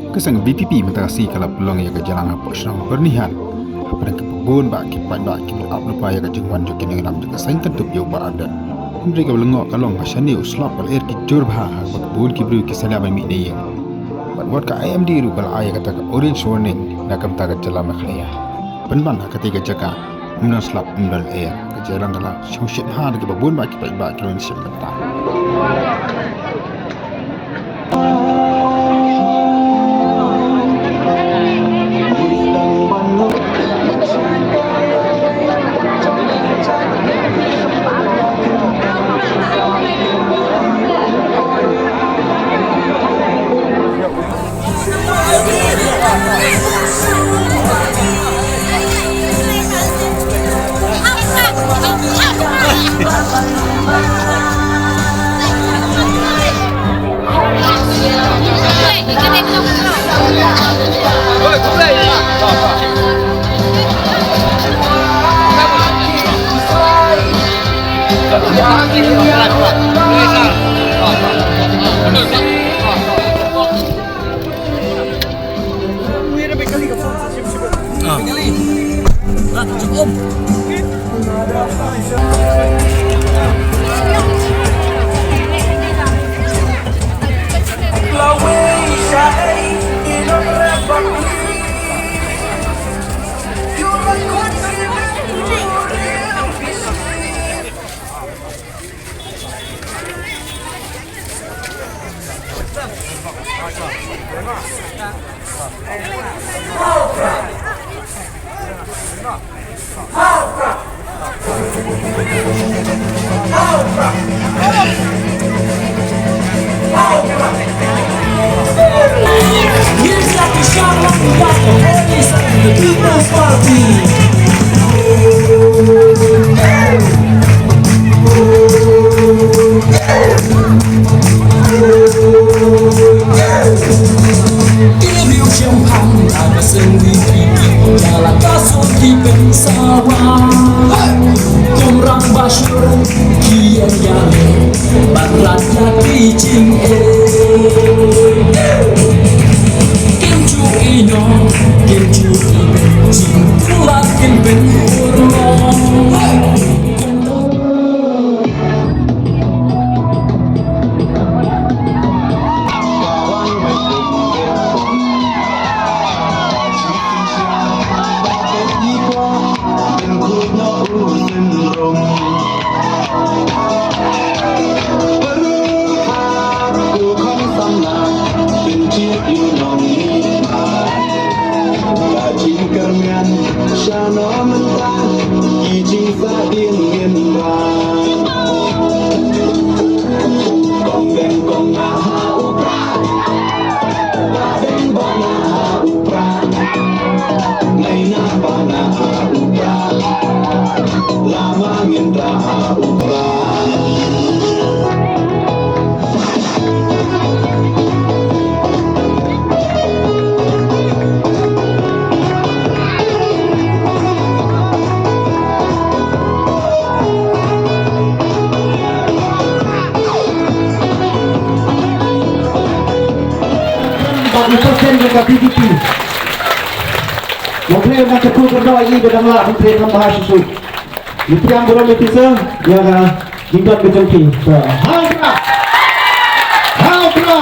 Kesang BPP mentasi kalau peluang yang kejalan apa senang bernihan. Apa yang kebun baki pada ki up lupa ya kejengwan jo kini ram jo kesain tentu yo ba adan. Mereka belengok kalong pasani uslap bal air ki jurba kebun ki bru ki salia ba mi ne yang. Buat ka IMD ru bal aya kata ka orange warning nakam ta ka jalan makhlaya. Penban ketika jaka slap umdal air kejalan kala shit ha ke babun baki pada ki lon sim ta. Here's like a shot like the police and the People's Party. Yêu trong hàng là và sân đi kỳ là ta xuống đi bên xa hoa cùng răng ba sương kia nhà bạn là nhà đi chinh kim chu y nó kim chu y bên chinh là kim bên lo Dekat PDP Mungkin nak cekul berdoa ini bedanglah mungkin tambah susu itu yang berapa bisa yang jingkat kecengking Haupra Haupra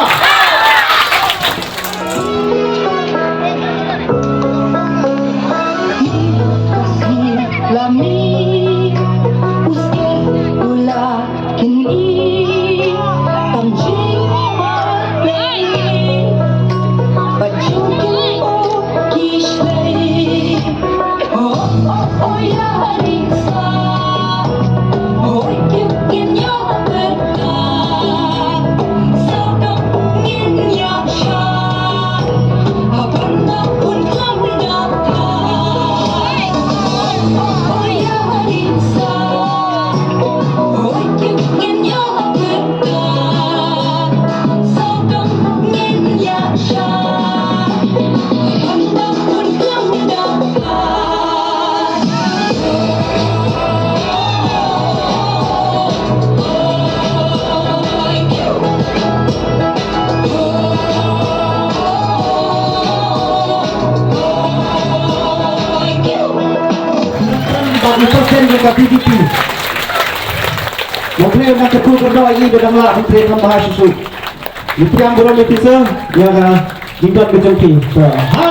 Oh, you in your bed. ka PDP. Menteri nak ketua kedua ini berdanglah Menteri Tambah Susu. Itu yang belum bisa, yang jingkat kejengki. Hal